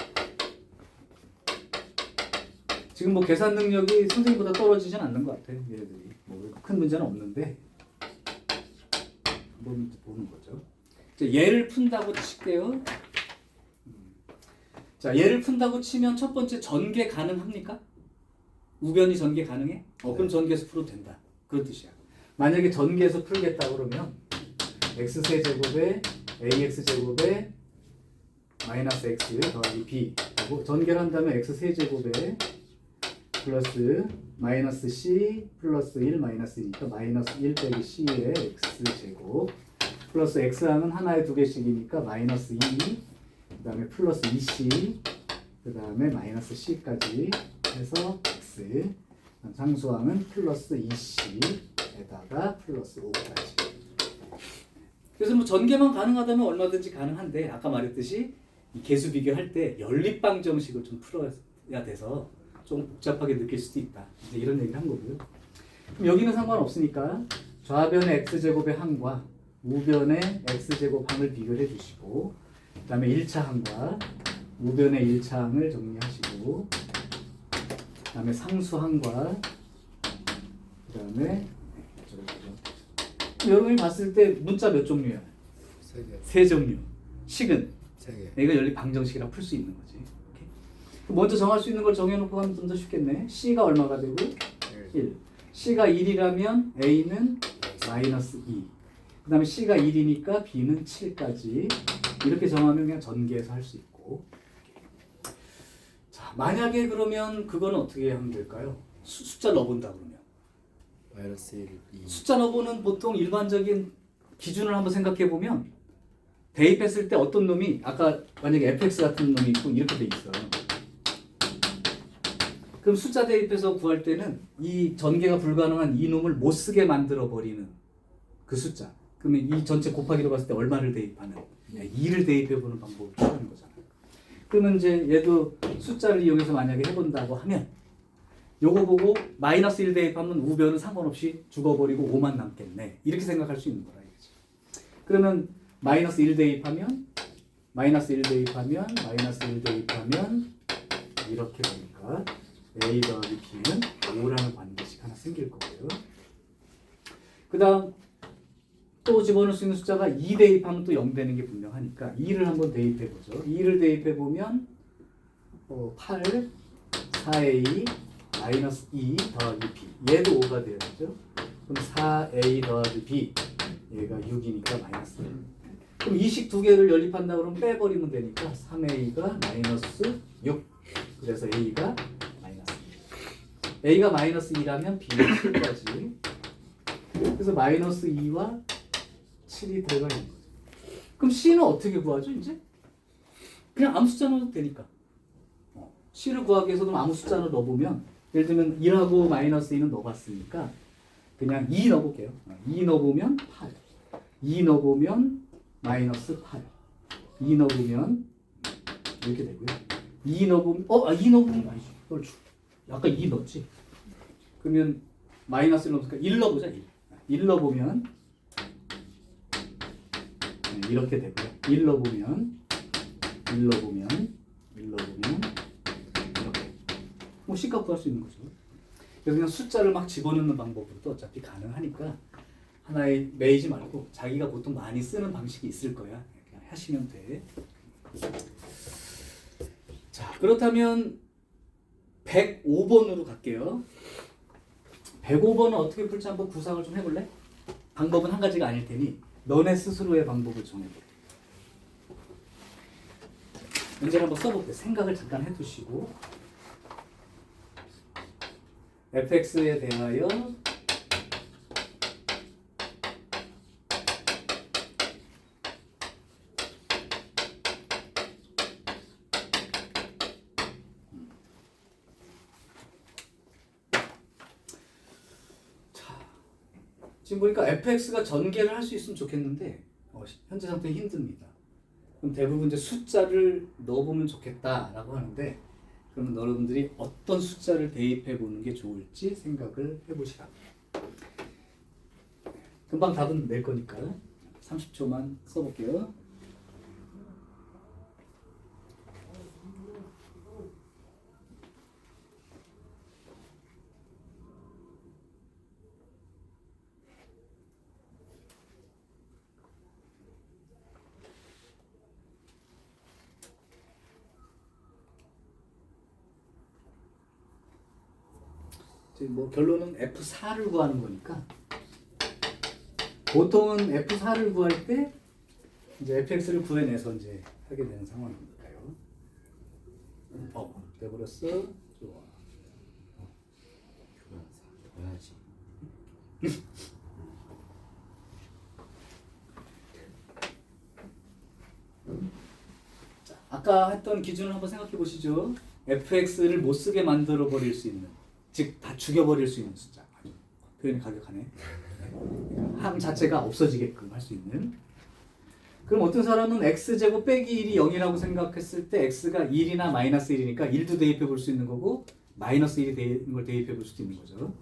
지금 뭐 계산 능력이 선생님보다 떨어지진 않는 것 같아. 얘네들이 뭐 큰 문제는 없는데 한번 보는 거죠. 자, 얘를 푼다고 칠게요. 자, 얘를 푼다고 치면 첫 번째 전개 가능합니까? 우변이 전개 가능해? 그럼 전개해서 풀어도 된다. 그런 뜻이야. 만약에 전개해서 풀겠다 그러면 x세제곱에 ax제곱에 마이너스 x 더하기 b 하고 전개를 한다면 x세제곱에 플러스 마이너스 c 플러스 1 마이너스 2니까 마이너스 1 빼기 c의 x제곱 플러스 x항은 하나에 두 개씩이니까 마이너스 2 그 다음에 플러스 2c 그 다음에 마이너스 c까지 해서 x 상수항은 플러스 2c에다가 플러스 5까지. 그래서 뭐 전개만 가능하다면 얼마든지 가능한데 아까 말했듯이 이 계수 비교할 때 연립방 정식을 좀 풀어야 돼서 좀 복잡하게 느낄 수도 있다. 이제 이런 얘기를 한 거고요. 그럼 여기는 상관없으니까 좌변의 x제곱의 항과 우변의 x제곱 항을 비교해 주시고 그 다음에 1차 항과 우변의 1차 항을 정리하시고 그 다음에 상수항과 그 다음에 여러분이 봤을 때 문자 몇 종류야? 세 종류. 식은? 이거 연립 방정식이라 풀 수 있는 거지. 오케이? 먼저 정할 수 있는 걸 정해놓고 하면 좀 더 쉽겠네. C가 얼마가 되고? 1. C가 1이라면 A는 마이너스 2. 그 다음에 C가 1이니까 B는 7까지. 이렇게 정하면 그냥 전개해서 할 수 있고. 자, 만약에 그러면 그거는 어떻게 하면 될까요? 숫자 넣어본다 그러면. 마이너스 1, 2. 숫자 넣어보는 보통 일반적인 기준을 한번 생각해 보면 대입했을 때 어떤 놈이 아까 만약에 fx 같은 놈이 있고 이렇게 돼 있어. 그럼 숫자 대입해서 구할 때는 이 전개가 불가능한 이 놈을 못 쓰게 만들어 버리는 그 숫자. 그러면 이 전체 곱하기로 봤을 때 얼마를 대입하는? 2를 대입해 보는 방법을 취하는 거잖아. 그러면 이제 얘도 숫자를 이용해서 만약에 해본다고 하면 요거 보고 마이너스 1 대입하면 우변은 상관없이 죽어버리고 5만 남겠네. 이렇게 생각할 수 있는 거라 이거지. 그러면 마이너스 1 대입하면 마이너스 1 대입하면 마이너스 1 대입하면 이렇게 되니까 A 더하기 B는 5라는 관계식 하나 생길 거고요. 그 다음 또 집어넣을 수 있는 숫자가 2 대입하면 또 0 되는 게 분명하니까 2를 한번 대입해보죠. 2를 대입해보면 8, 4A 마이너스 2 더하기 B 얘도 5가 되어야죠. 그럼 4A 더하기 B 얘가 6이니까 마이너스 1. 그럼 이 식 두 개를 연립한다 그러면 빼버리면 되니까 3A가 마이너스 6 그래서 A가 마이너스 2 A가 마이너스 2라면 B는 7까지 그래서 마이너스 2와 7이 들어가 있는 거죠. 그럼 C는 어떻게 구하죠 이제? 그냥 아무 숫자 넣어도 되니까 C를 구하기 위해서 그럼 아무 숫자를 넣어보면 예를 들면 1하고 마이너스 2는 넣어봤으니까 그냥 2 넣어볼게요. 2 넣어보면 8 2 넣어보면 마이너스 8 2 넣어보면 이렇게 되고요. 2 넣어보면 2 넣어보면 아니지. 그렇죠. 아까 2 넣었지. 그러면 마이너스 1 넣으니까 1 넣어보자. 1 넣어보면 이렇게 되고요. 1 넣어보면 1 넣어보면 1 넣어보면 이렇게 뭐 C값 구할 수 있는 거죠. 그래서 그냥 숫자를 막 집어넣는 방법으로도 어차피 가능하니까 하나에 매이지 말고 자기가 보통 많이 쓰는 방식이 있을 거야. 그냥 하시면 돼. 자, 그렇다면 105번으로 갈게요. 105번은 어떻게 풀지 한번 구상을 좀 해볼래? 방법은 한 가지가 아닐 테니 너네 스스로의 방법을 정해볼게. 문제를 한번 써볼게. 생각을 잠깐 해두시고 fx에 대하여 지금 보니까 fx가 전개를 할 수 있으면 좋겠는데 현재 상태는 힘듭니다. 그럼 대부분 이제 숫자를 넣어보면 좋겠다라고 하는데 그러면 여러분들이 어떤 숫자를 대입해 보는 게 좋을지 생각을 해보시라. 금방 답은 낼 거니까 30초만 써볼게요. 뭐 결론은 F4를 구하는 거니까 보통은 F4를 구할 때 이제 fx를 구해내서 이제 하게 되는 상황이니까요. 돼버렸어. 좋아. 줘야지. 자, 아까 했던 기준을 한번 생각해 보시죠. fx를 못 쓰게 만들어 버릴 수 있는, 즉 다 죽여버릴 수 있는 숫자. 아주 표현이 가격하네. 그러니까 함 자체가 없어지게끔 할 수 있는. 그럼 어떤 사람은 x제곱 빼기 1이 0이라고 생각했을 때 x가 1이나 마이너스 1이니까 1도 대입해 볼 수 있는 거고 마이너스 1이 되는 걸 대입해 볼 수도 있는 거죠.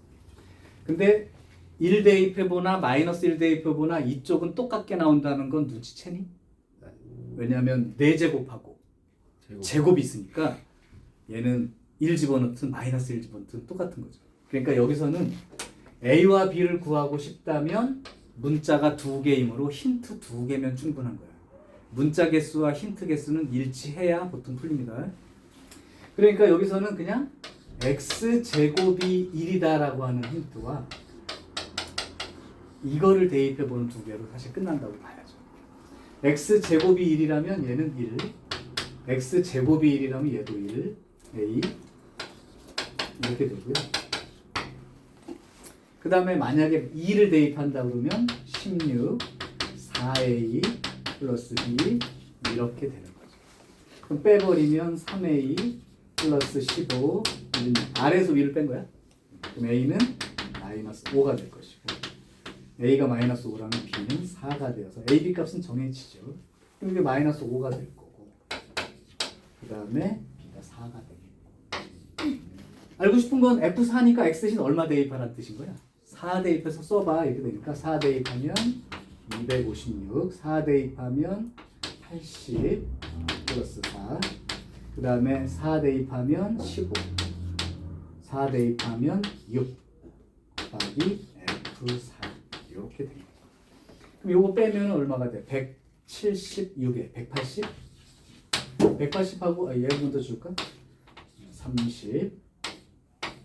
근데 1 대입해 보나 마이너스 1 대입해 보나 이쪽은 똑같게 나온다는 건 눈치채니? 왜냐하면 4제곱하고 제곱이 있으니까 얘는 1 집어넣든 마이너스 1 집어넣든 똑같은 거죠. 그러니까 여기서는 A와 B를 구하고 싶다면 문자가 2개이므로 힌트 2개면 충분한 거예요. 문자 개수와 힌트 개수는 일치해야 보통 풀립니다. 그러니까 여기서는 그냥 X제곱이 1이다라고 하는 힌트와 이거를 대입해보는 2개로 사실 끝난다고 봐야죠. X제곱이 1이라면 얘는 1, X제곱이 1이라면 얘도 1, A 이렇게 되고요. 그 다음에 만약에 2를 대입한다 그러면 16, 4A 플러스 2 이렇게 되는 거죠. 그럼 빼버리면 3A 플러스 15 아래에서 위를 뺀 거야. 그럼 A는 마이너스 5가 될 것이고 A가 마이너스 5라면 B는 4가 되어서 A, B 값은 정해지죠. 그럼 이게 마이너스 5가 될 거고 그 다음에 B가 4가 되겠고 알고 싶은 건 F4니까 X 대신 얼마 대입하라는 뜻인 거야. 4 대입해서 써봐 이렇게 되니까 4 대입하면 256, 4 대입하면 80 플러스 4, 그 다음에 4 대입하면 15, 4 대입하면 6 곱하기 F4 이렇게 됩니다. 그럼 요거 빼면 얼마가 돼? 176에 180? 180하고 얘를 먼저 줄까? 32가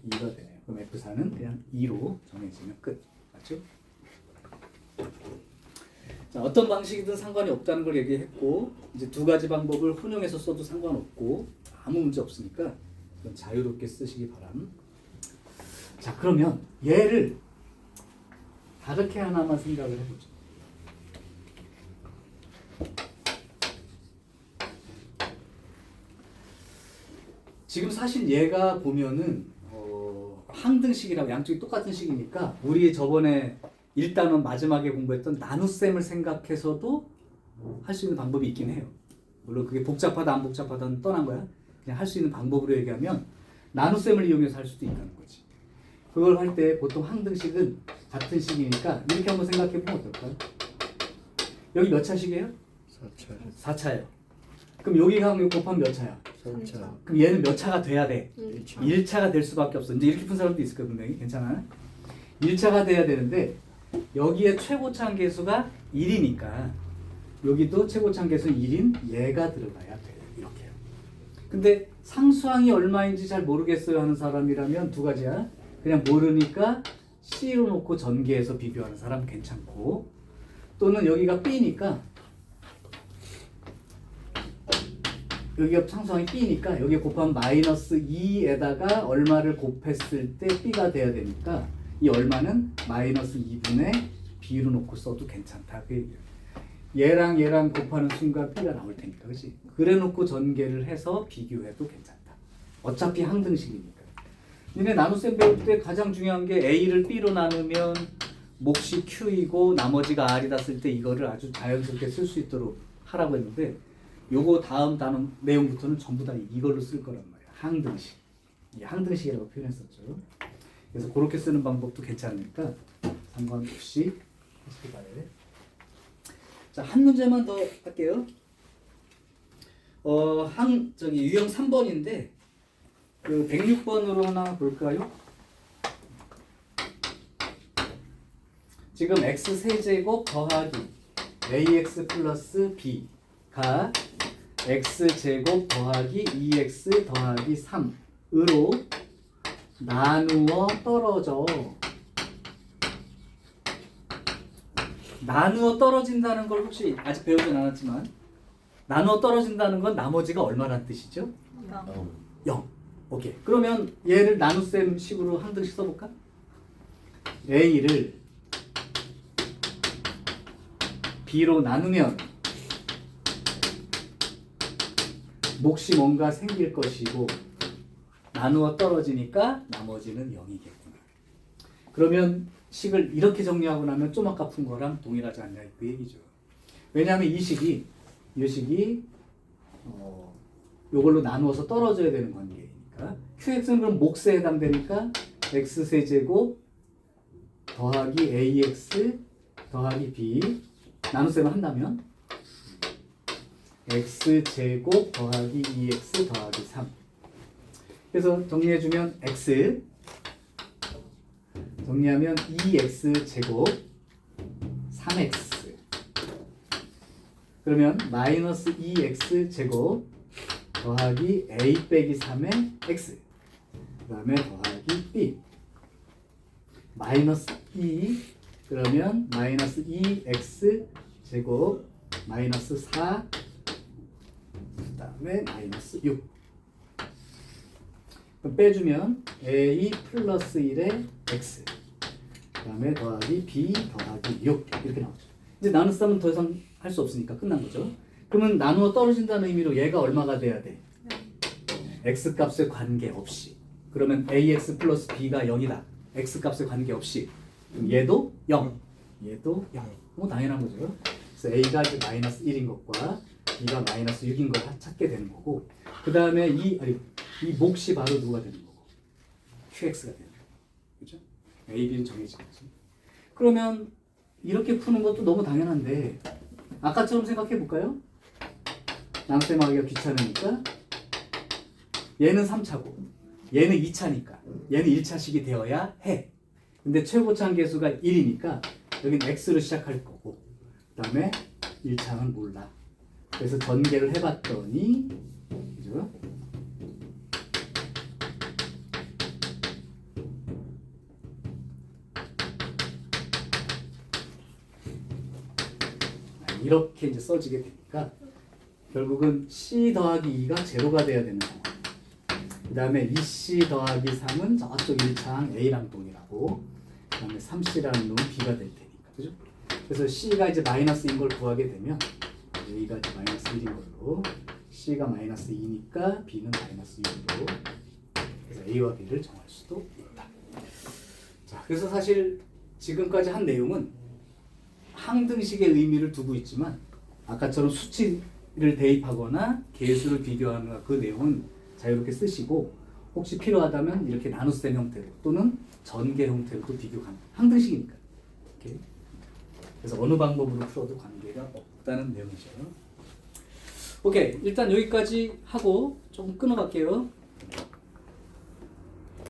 되네요. 그럼 F4는 그냥 2로 정해지면 끝. 맞죠? 자, 어떤 방식이든 상관이 없다는 걸 얘기했고 이제 두 가지 방법을 혼용해서 써도 상관없고 아무 문제 없으니까 그건 자유롭게 쓰시기 바람. 자, 그러면 얘를 다르게 하나만 생각을 해보죠. 지금 사실 얘가 보면은 항등식이라고 양쪽이 똑같은 식이니까 우리 저번에 1단원 마지막에 공부했던 나눗셈을 생각해서도 할 수 있는 방법이 있긴 해요. 물론 그게 복잡하다 안 복잡하다는 떠난 거야. 그냥 할 수 있는 방법으로 얘기하면 나눗셈을 이용해서 할 수도 있다는 거지. 그걸 할 때 보통 항등식은 같은 식이니까 이렇게 한번 생각해 보면 어떨까요? 여기 몇 차식이에요? 4차. 4차예요. 그럼 여기가 곱하면 몇 차야? 3차. 그럼 얘는 몇 차가 돼야 돼? 1차. 1차가 될 수밖에 없어. 이제 이렇게 푼 사람도 있을 거야 분명히. 괜찮아? 1차가 돼야 되는데 여기에 최고차항 계수가 1이니까 여기도 최고차항 계수는 1인 얘가 들어가야 돼. 이렇게요. 근데 상수항이 얼마인지 잘 모르겠어요 하는 사람이라면 두 가지야. 그냥 모르니까 C로 놓고 전개해서 비교하는 사람 괜찮고 또는 여기가 B니까 여기가 상수항이 B니까 여기 곱하면 마이너스 2에다가 얼마를 곱했을 때 B가 돼야 되니까 이 얼마는 마이너스 2분의 B로 놓고 써도 괜찮다. 얘랑 얘랑 곱하는 순간 B가 나올 테니까 그렇지? 그래 놓고 전개를 해서 비교해도 괜찮다. 어차피 항등식이니까. 니네 나눗셈 배울 때 가장 중요한 게 A를 B로 나누면 몫이 Q이고 나머지가 R이다 쓸 때 이거를 아주 자연스럽게 쓸 수 있도록 하라고 했는데 요거 다음 단원 내용부터는 전부 다 이걸로 쓸 거란 말이야. 항등식. 이 항등식이라고 표현했었죠. 그래서 그렇게 쓰는 방법도 괜찮으니까 상관없이 하시기 바래요. 자, 한 문제만 더 할게요. 유형 3번인데 그 106번으로 하나 볼까요? 지금 x 세제곱 더하기 ax 플러스 b가 x 제곱 더하기 2x 더하기 3으로 나누어 떨어져. 나누어 떨어진다는 걸 혹시 아직 배우진 않았지만 나누어 떨어진다는 건 나머지가 얼마란 뜻이죠? 0. 오케이. 그러면 얘를 나눗셈 식으로 항등식 써볼까? a를 b로 나누면 몫이 뭔가 생길 것이고 나누어 떨어지니까 나머지는 0이겠구나. 그러면 식을 이렇게 정리하고 나면 좀 아까 푼 거랑 동일하지 않냐 그 얘기죠. 왜냐하면 이 식이 요걸로 나누어서 떨어져야 되는 관계니까 qx는 그럼 몫에 해당되니까 x세제곱 더하기 ax 더하기 b 나눗셈을 한다면 x제곱 더하기 2x 더하기 3. 그래서 정리해주면 x 정리하면 2x제곱 3x 그러면 마이너스 2x제곱 더하기 a 빼기 3의 x 그 다음에 더하기 b 마이너스 2 그러면 마이너스 2x 제곱 마이너스 4 그 다음에 마이너스 6 그럼 빼주면 a 플러스 1의 x 그 다음에 더하기 b 더하기 6 이렇게 나오죠. 이제 나눗셈은 더 이상 할 수 없으니까 끝난 거죠. 그러면 나누어 떨어진다는 의미로 얘가 얼마가 돼야 돼? x 값에 관계없이. 그러면 ax 플러스 b가 0이다. x 값에 관계없이. 그럼 얘도 0. 얘도 0. 뭐 당연한 거죠. 그래서 a가 이제 마이너스 1인 것과 b가 마이너스 6인 걸 찾게 되는 거고 그 다음에 이 몫이 바로 누가 되는 거고 qx가 되는 거고 그죠? a, b는 정해진 거지. 그러면 이렇게 푸는 것도 너무 당연한데 아까처럼 생각해 볼까요? 나눗셈 하기가 귀찮으니까 얘는 3차고 얘는 2차니까 얘는 1차식이 되어야 해. 근데 최고차항 계수가 1이니까 여기는 x로 시작할 거고 그 다음에 1차는 몰라. 그래서 전개를 해봤더니 그죠? 이렇게 이제 써지게 되니까 결국은 c 더하기 2가 제로가 돼야 되는 상황. 그 다음에 2c 더하기 3은 저쪽 1차항 a랑 동일하고 그 다음에 3c라는 놈은 b가 될 테니까 그죠? 그래서 c가 이제 마이너스인 걸 구하게 되면 a가 이제 마이너스 1인 걸로 c가 마이너스 2니까 b는 마이너스 6으로 그래서 a와 b를 정할 수도 있다. 자, 그래서 사실 지금까지 한 내용은 항등식의 의미를 두고 있지만 아까처럼 수치를 대입하거나 계수를 비교하는 그 내용은 자유롭게 쓰시고 혹시 필요하다면 이렇게 나눗셈 형태로 또는 전개 형태로도 비교 가능. 항등식이니까. 오케이. 그래서 어느 방법으로 풀어도 관계가 없다는 내용이죠. 오케이. 일단 여기까지 하고 좀 끊어갈게요.